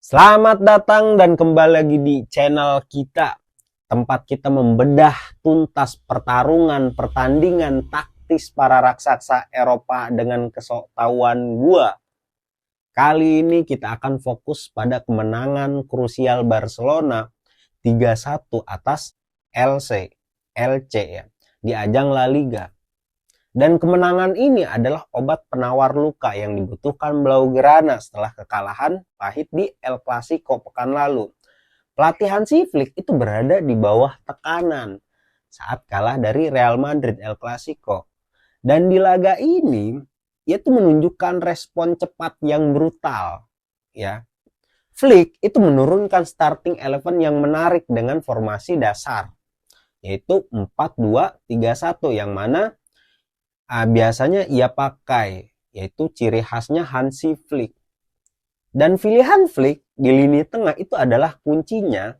Selamat datang dan kembali lagi di channel kita, tempat kita membedah tuntas pertandingan taktis para raksasa Eropa dengan kesoktahuan gua. Kali ini kita akan fokus pada kemenangan krusial Barcelona 3-1 atas LC ya, di ajang La Liga. Dan kemenangan ini adalah obat penawar luka yang dibutuhkan Blaugrana setelah kekalahan pahit di El Clasico pekan lalu. Pelatih Hansi Flick itu berada di bawah tekanan saat kalah dari Real Madrid El Clasico. Dan di laga ini, ia tuh menunjukkan respon cepat yang brutal. Ya, Flick itu menurunkan starting 11 yang menarik dengan formasi dasar, yaitu 4-2-3-1 yang mana biasanya ia pakai, yaitu ciri khasnya Hansi Flick. Dan pilihan Flick di lini tengah itu adalah kuncinya,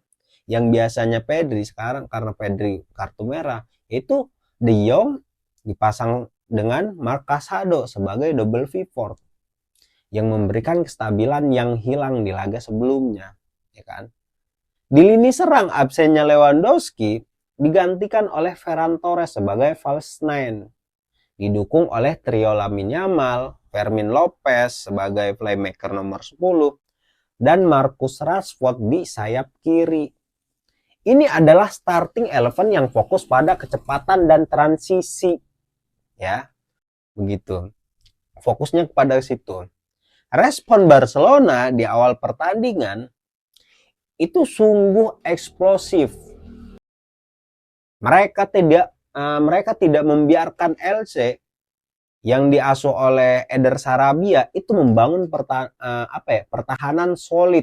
yang biasanya Pedri, sekarang karena Pedri kartu merah, yaitu De Jong dipasang dengan Marc Casado sebagai double pivot yang memberikan kestabilan yang hilang di laga sebelumnya, ya kan? Di lini serang absennya Lewandowski digantikan oleh Ferran Torres sebagai false nine, didukung oleh trio Lamine Yamal, Fermin Lopez sebagai playmaker nomor 10, dan Marcus Rashford di sayap kiri. Ini adalah starting 11 yang fokus pada kecepatan dan transisi. Ya, begitu. Fokusnya kepada situ. Respon Barcelona di awal pertandingan itu sungguh eksplosif. Mereka tidak membiarkan LC yang diasuh oleh Eder Sarabia itu membangun pertahanan solid.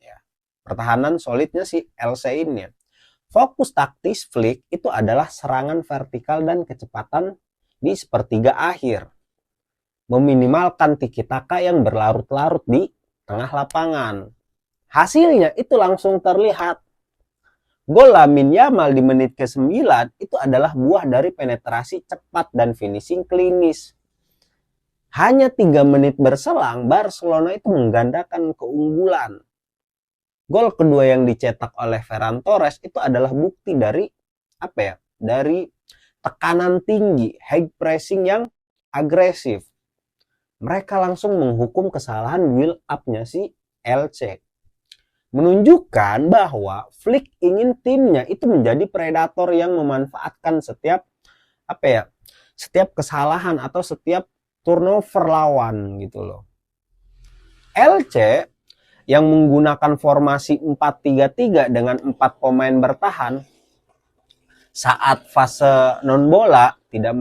Ya, pertahanan solidnya si LC ini. Fokus taktis Flick itu adalah serangan vertikal dan kecepatan di sepertiga akhir, meminimalkan tiki-taka yang berlarut-larut di tengah lapangan. Hasilnya itu langsung terlihat. Gol Lamine Yamal di menit ke-9 itu adalah buah dari penetrasi cepat dan finishing klinis. Hanya 3 menit berselang, Barcelona itu menggandakan keunggulan. Gol kedua yang dicetak oleh Ferran Torres itu adalah bukti dari dari tekanan tinggi, high pressing yang agresif. Mereka langsung menghukum kesalahan build up-nya si LC. Menunjukkan bahwa Flick ingin timnya itu menjadi predator yang memanfaatkan setiap kesalahan atau setiap turnover lawan gitu loh. LC yang menggunakan formasi 4-3-3 dengan 4 pemain bertahan saat fase non bola tidak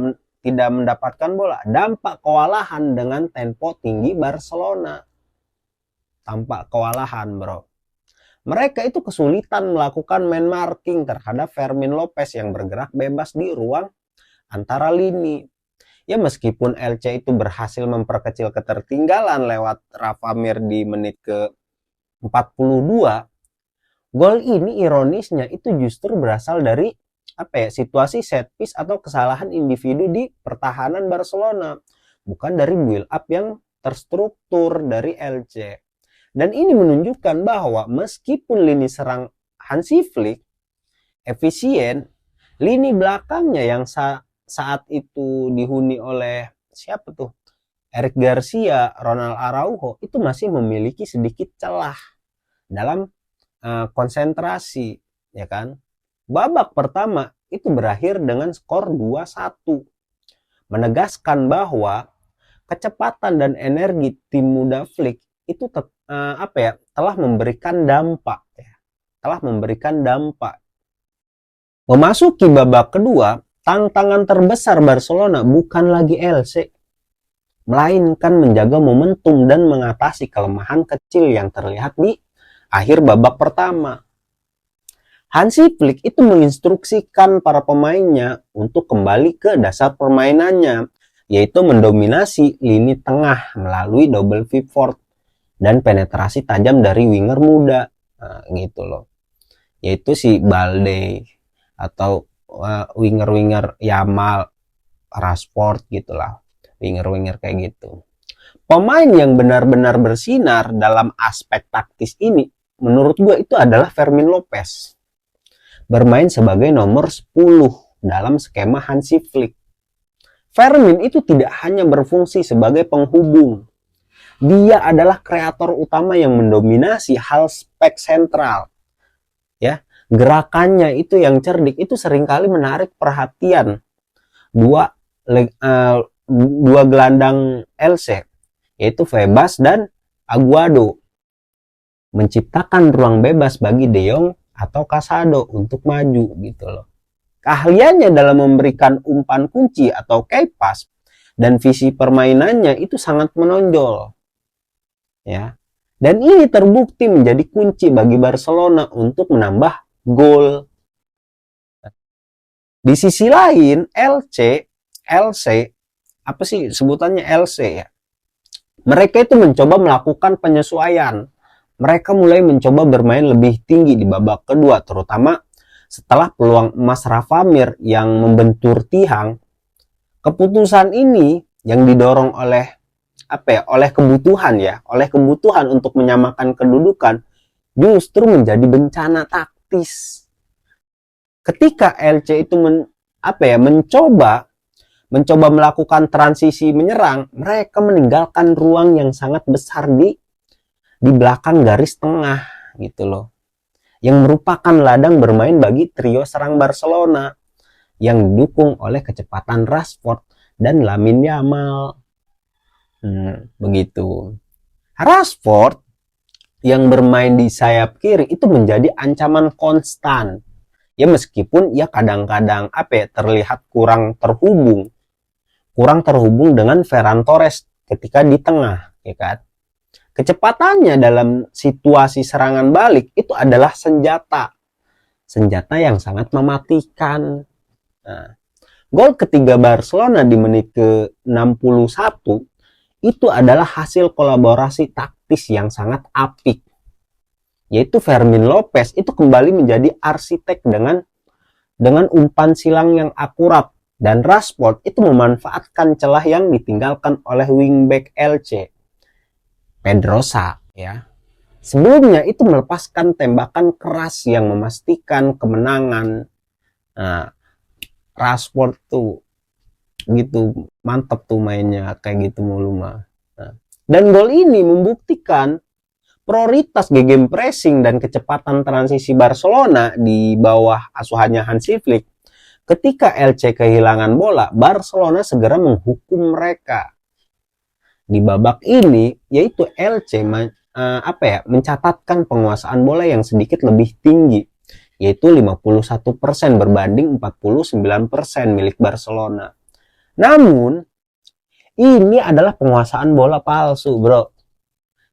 mendapatkan bola, dampak kewalahan dengan tempo tinggi Barcelona. Tampak kewalahan, bro. Mereka itu kesulitan melakukan man marking terhadap Fermin Lopez yang bergerak bebas di ruang antara lini. Ya, meskipun LC itu berhasil memperkecil ketertinggalan lewat Rafa Mir di menit ke-42, gol ini ironisnya itu justru berasal dari situasi set piece atau kesalahan individu di pertahanan Barcelona, bukan dari build up yang terstruktur dari LC. Dan ini menunjukkan bahwa meskipun lini serang Hansi Flick efisien, lini belakangnya yang saat itu dihuni oleh siapa tuh? Eric Garcia, Ronald Araujo itu masih memiliki sedikit celah dalam konsentrasi, ya kan? Babak pertama itu berakhir dengan skor 2-1, menegaskan bahwa kecepatan dan energi tim muda Flick itu telah memberikan dampak, ya. Telah memberikan dampak. Memasuki babak kedua, tantangan terbesar Barcelona bukan lagi LC, melainkan menjaga momentum dan mengatasi kelemahan kecil yang terlihat di akhir babak pertama. Hansi Flick itu menginstruksikan para pemainnya untuk kembali ke dasar permainannya, yaitu mendominasi lini tengah melalui double pivot dan penetrasi tajam dari winger muda, gitu loh, yaitu si Balde atau winger-winger Yamal, Rashford gitulah, winger-winger kayak gitu. Pemain yang benar-benar bersinar dalam aspek taktis ini, menurut gue itu adalah Fermin Lopez. Bermain sebagai nomor 10 dalam skema Hansi Flick. Fermin itu tidak hanya berfungsi sebagai penghubung. Dia adalah kreator utama yang mendominasi hal spek sentral. Ya, gerakannya itu yang cerdik, itu seringkali menarik perhatian dua gelandang LC, yaitu Febas dan Aguado, menciptakan ruang bebas bagi De Jong atau Casado untuk maju gitu loh. Keahliannya dalam memberikan umpan kunci atau key pass dan visi permainannya itu sangat menonjol. Ya. Dan ini terbukti menjadi kunci bagi Barcelona untuk menambah gol. Di sisi lain, LC, apa sih sebutannya LC ya? Mereka itu mencoba melakukan penyesuaian. Mereka mulai mencoba bermain lebih tinggi di babak kedua, terutama setelah peluang emas Rafa Mir yang membentur tiang. Keputusan ini yang didorong oleh oleh kebutuhan untuk menyamakan kedudukan, justru menjadi bencana taktis. Ketika LC itu mencoba melakukan transisi menyerang, mereka meninggalkan ruang yang sangat besar di belakang garis tengah gitu loh, yang merupakan ladang bermain bagi trio serang Barcelona yang didukung oleh kecepatan Rashford dan Lamine Yamal. Begitu. Rashford yang bermain di sayap kiri itu menjadi ancaman konstan. Ya meskipun ya kadang-kadang terlihat kurang terhubung dengan Ferran Torres ketika di tengah, ya kan. Kecepatannya dalam situasi serangan balik itu adalah senjata yang sangat mematikan. Nah, gol ketiga Barcelona di menit ke-61 itu adalah hasil kolaborasi taktis yang sangat apik, yaitu Fermin Lopez itu kembali menjadi arsitek dengan umpan silang yang akurat, dan Rashford itu memanfaatkan celah yang ditinggalkan oleh wingback LC, Pedrosa, ya. Sebelumnya itu melepaskan tembakan keras yang memastikan kemenangan. Nah, Rashford tuh gitu mantap tuh mainnya kayak gitu mulu mah. Nah, dan gol ini membuktikan prioritas gegenpressing dan kecepatan transisi Barcelona di bawah asuhannya Hansi Flick. Ketika LC kehilangan bola, Barcelona segera menghukum mereka. Di babak ini, yaitu LC mencatatkan penguasaan bola yang sedikit lebih tinggi, yaitu 51% berbanding 49% milik Barcelona. Namun, ini adalah penguasaan bola palsu, bro.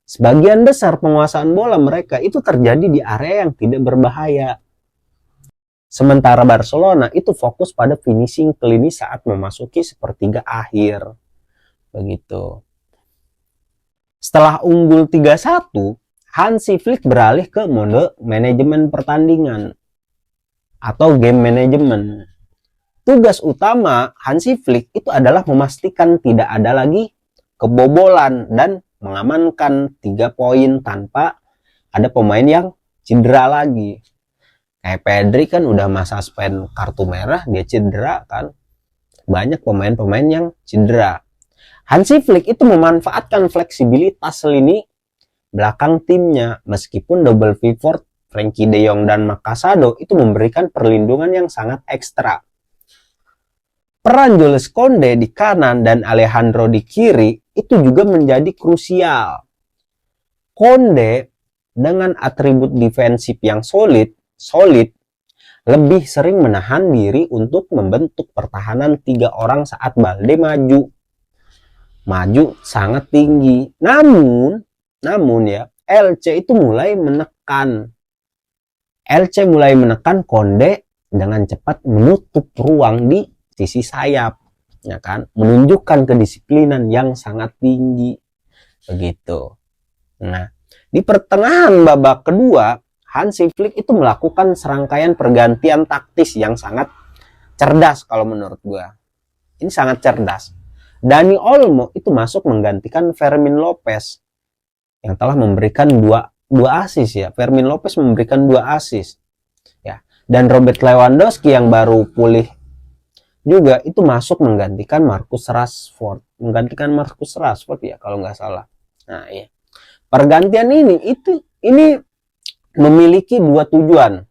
Sebagian besar penguasaan bola mereka itu terjadi di area yang tidak berbahaya. Sementara Barcelona itu fokus pada finishing klinis saat memasuki sepertiga akhir. Begitu. Setelah unggul 3-1, Hansi Flick beralih ke mode manajemen pertandingan atau game management. Tugas utama Hansi Flick itu adalah memastikan tidak ada lagi kebobolan dan mengamankan 3 poin tanpa ada pemain yang cedera lagi. Kayak Pedri kan udah masa suspend kartu merah, dia cedera kan. Banyak pemain-pemain yang cedera. Hansi Flick itu memanfaatkan fleksibilitas lini belakang timnya, meskipun double pivot Frenkie De Jong dan Casado itu memberikan perlindungan yang sangat ekstra. Peran Jules Koundé di kanan dan Alejandro di kiri itu juga menjadi krusial. Koundé dengan atribut defensif yang solid, lebih sering menahan diri untuk membentuk pertahanan 3 orang saat Balde maju sangat tinggi. Namun ya, LC mulai menekan Koundé dengan cepat menutup ruang di sisi sayap, ya kan, menunjukkan kedisiplinan yang sangat tinggi. Begitu. Nah, di pertengahan babak kedua, Hansi Flick itu melakukan serangkaian pergantian taktis yang sangat cerdas kalau menurut gua. Ini sangat cerdas. Dani Olmo itu masuk menggantikan Fermin Lopez yang telah memberikan dua assist ya. Fermin Lopez memberikan 2 assist ya. Dan Robert Lewandowski yang baru pulih juga itu masuk menggantikan Marcus Rashford. Menggantikan Marcus Rashford ya kalau nggak salah. Nah, iya. Pergantian ini memiliki 2 tujuan.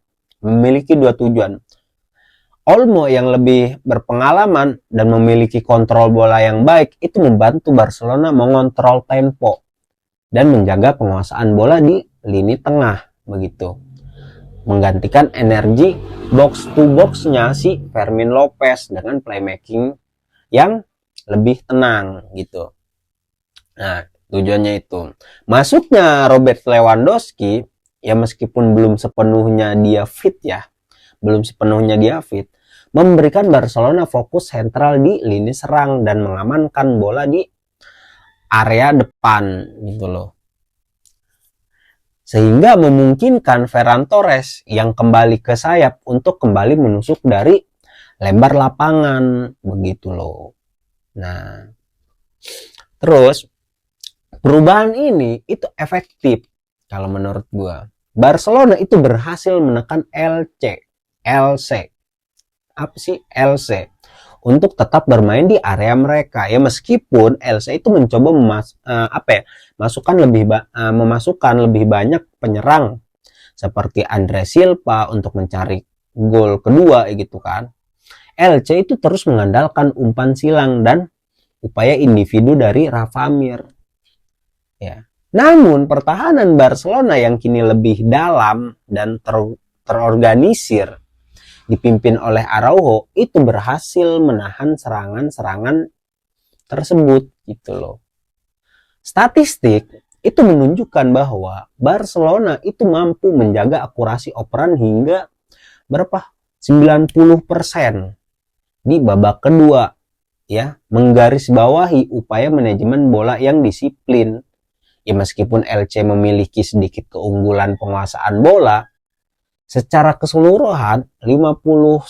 Olmo yang lebih berpengalaman dan memiliki kontrol bola yang baik itu membantu Barcelona mengontrol tempo dan menjaga penguasaan bola di lini tengah begitu. Menggantikan energi box to box-nya si Fermin Lopez dengan playmaking yang lebih tenang gitu. Nah, tujuannya itu. Masuknya Robert Lewandowski ya meskipun belum sepenuhnya dia fit, memberikan Barcelona fokus sentral di lini serang dan mengamankan bola di area depan gitu loh. Sehingga memungkinkan Ferran Torres yang kembali ke sayap untuk kembali menusuk dari lebar lapangan begitu loh. Nah, terus perubahan ini itu efektif kalau menurut gua. Barcelona itu berhasil menekan LC. Apa sih LC? Untuk tetap bermain di area mereka ya, meskipun LC itu mencoba memasukkan lebih banyak penyerang seperti Andre Silva untuk mencari gol kedua gitu kan. LC itu terus mengandalkan umpan silang dan upaya individu dari Rafa Mir ya. Namun pertahanan Barcelona yang kini lebih dalam dan terorganisir dipimpin oleh Araujo itu berhasil menahan serangan-serangan tersebut gitu loh. Statistik itu menunjukkan bahwa Barcelona itu mampu menjaga akurasi operan hingga 90% di babak kedua ya, menggarisbawahi upaya manajemen bola yang disiplin. Ya meskipun LC memiliki sedikit keunggulan penguasaan bola, secara keseluruhan 51%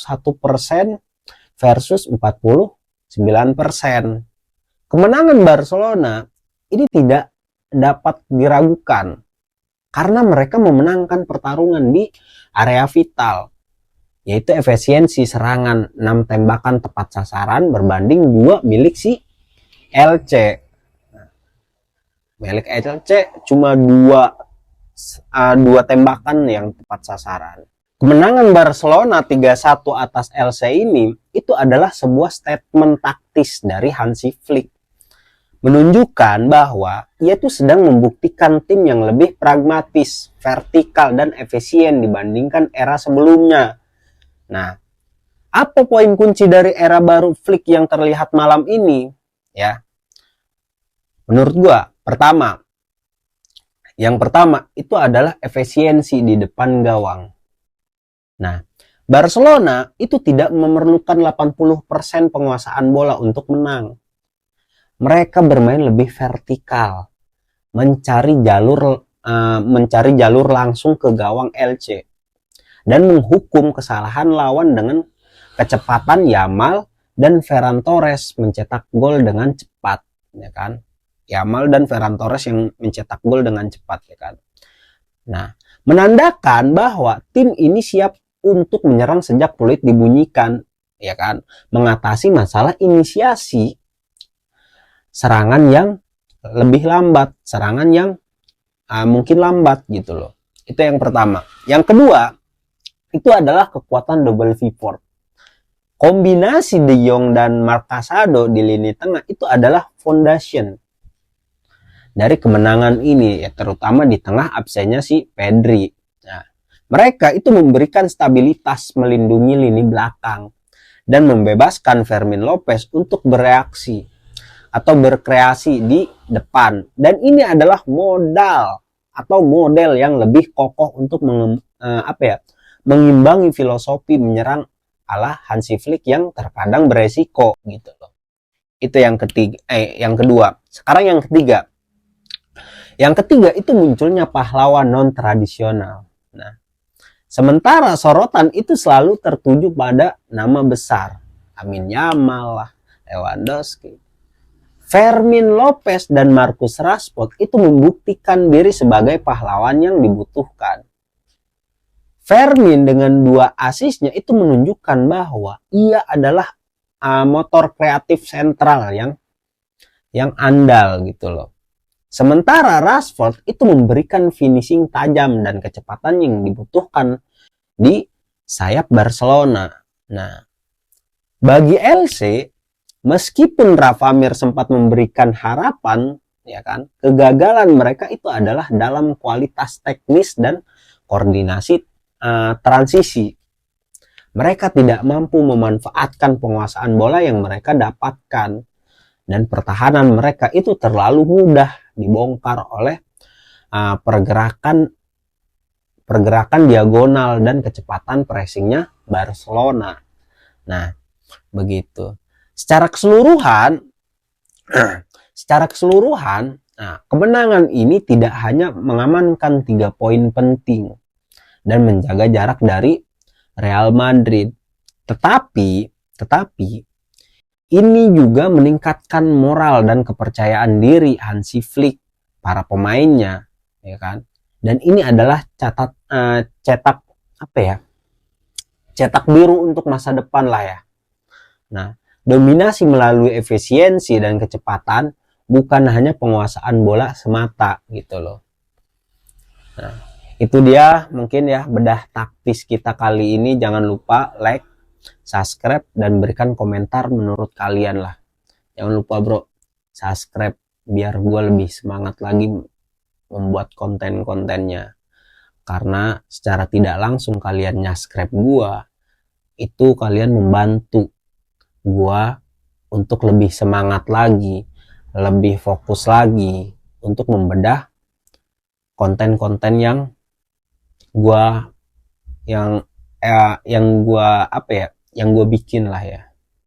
versus 49%. Kemenangan Barcelona ini tidak dapat diragukan karena mereka memenangkan pertarungan di area vital, yaitu efisiensi serangan 6 tembakan tepat sasaran berbanding 2 milik si LC. Milik LC cuma 2 tembakan yang tepat sasaran. Kemenangan Barcelona 3-1 atas LC ini itu adalah sebuah statement taktis dari Hansi Flick, menunjukkan bahwa ia itu sedang membuktikan tim yang lebih pragmatis, vertikal dan efisien dibandingkan era sebelumnya. Nah, apa poin kunci dari era baru Flick yang terlihat malam ini ya? Menurut gua, yang pertama itu adalah efisiensi di depan gawang. Nah, Barcelona itu tidak memerlukan 80% penguasaan bola untuk menang. Mereka bermain lebih vertikal, mencari jalur langsung ke gawang LC dan menghukum kesalahan lawan dengan kecepatan. Yamal dan Ferran Torres mencetak gol dengan cepat, ya kan? Yamal dan Ferran Torres yang mencetak gol dengan cepat, ya kan. Nah, menandakan bahwa tim ini siap untuk menyerang sejak peluit dibunyikan, ya kan. Mengatasi masalah inisiasi serangan yang lebih lambat, serangan yang mungkin lambat gitu loh. Itu yang pertama. Yang kedua, itu adalah kekuatan double pivot. Kombinasi De Jong dan Marc Casado di lini tengah itu adalah foundation dari kemenangan ini ya, terutama di tengah absennya si Pedri. Nah, mereka itu memberikan stabilitas melindungi lini belakang dan membebaskan Fermin Lopez untuk bereaksi atau berkreasi di depan. Dan ini adalah model yang lebih kokoh untuk mengimbangi filosofi menyerang ala Hansi Flick yang terkadang beresiko gitu loh. Itu yang kedua. Sekarang yang ketiga. Yang ketiga itu munculnya pahlawan non-tradisional. Nah, sementara sorotan itu selalu tertuju pada nama besar. Lamine Yamal lah, Lewandowski. Fermin Lopez dan Marcus Rashford itu membuktikan diri sebagai pahlawan yang dibutuhkan. Fermin dengan 2 asisnya itu menunjukkan bahwa ia adalah motor kreatif sentral yang andal gitu loh. Sementara Rashford itu memberikan finishing tajam dan kecepatan yang dibutuhkan di sayap Barcelona. Nah, bagi LC, meskipun Rafa Mir sempat memberikan harapan, ya kan, kegagalan mereka itu adalah dalam kualitas teknis dan koordinasi transisi. Mereka tidak mampu memanfaatkan penguasaan bola yang mereka dapatkan, dan pertahanan mereka itu terlalu mudah dibongkar oleh pergerakan diagonal dan kecepatan pressingnya Barcelona. Nah, begitu. Secara keseluruhan, kemenangan ini tidak hanya mengamankan 3 poin penting dan menjaga jarak dari Real Madrid, tetapi ini juga meningkatkan moral dan kepercayaan diri Hansi Flick, para pemainnya, ya kan? Dan ini adalah cetak biru untuk masa depan lah ya. Nah, dominasi melalui efisiensi dan kecepatan bukan hanya penguasaan bola semata gitu loh. Nah, itu dia mungkin ya bedah taktis kita kali ini. Jangan lupa like, subscribe, dan berikan komentar menurut kalian lah. Jangan lupa bro, subscribe biar gue lebih semangat lagi membuat konten-kontennya. Karena secara tidak langsung kalian subscribe gue, itu kalian membantu gue untuk lebih semangat lagi, lebih fokus lagi untuk membedah konten-konten yang gue bikin lah ya.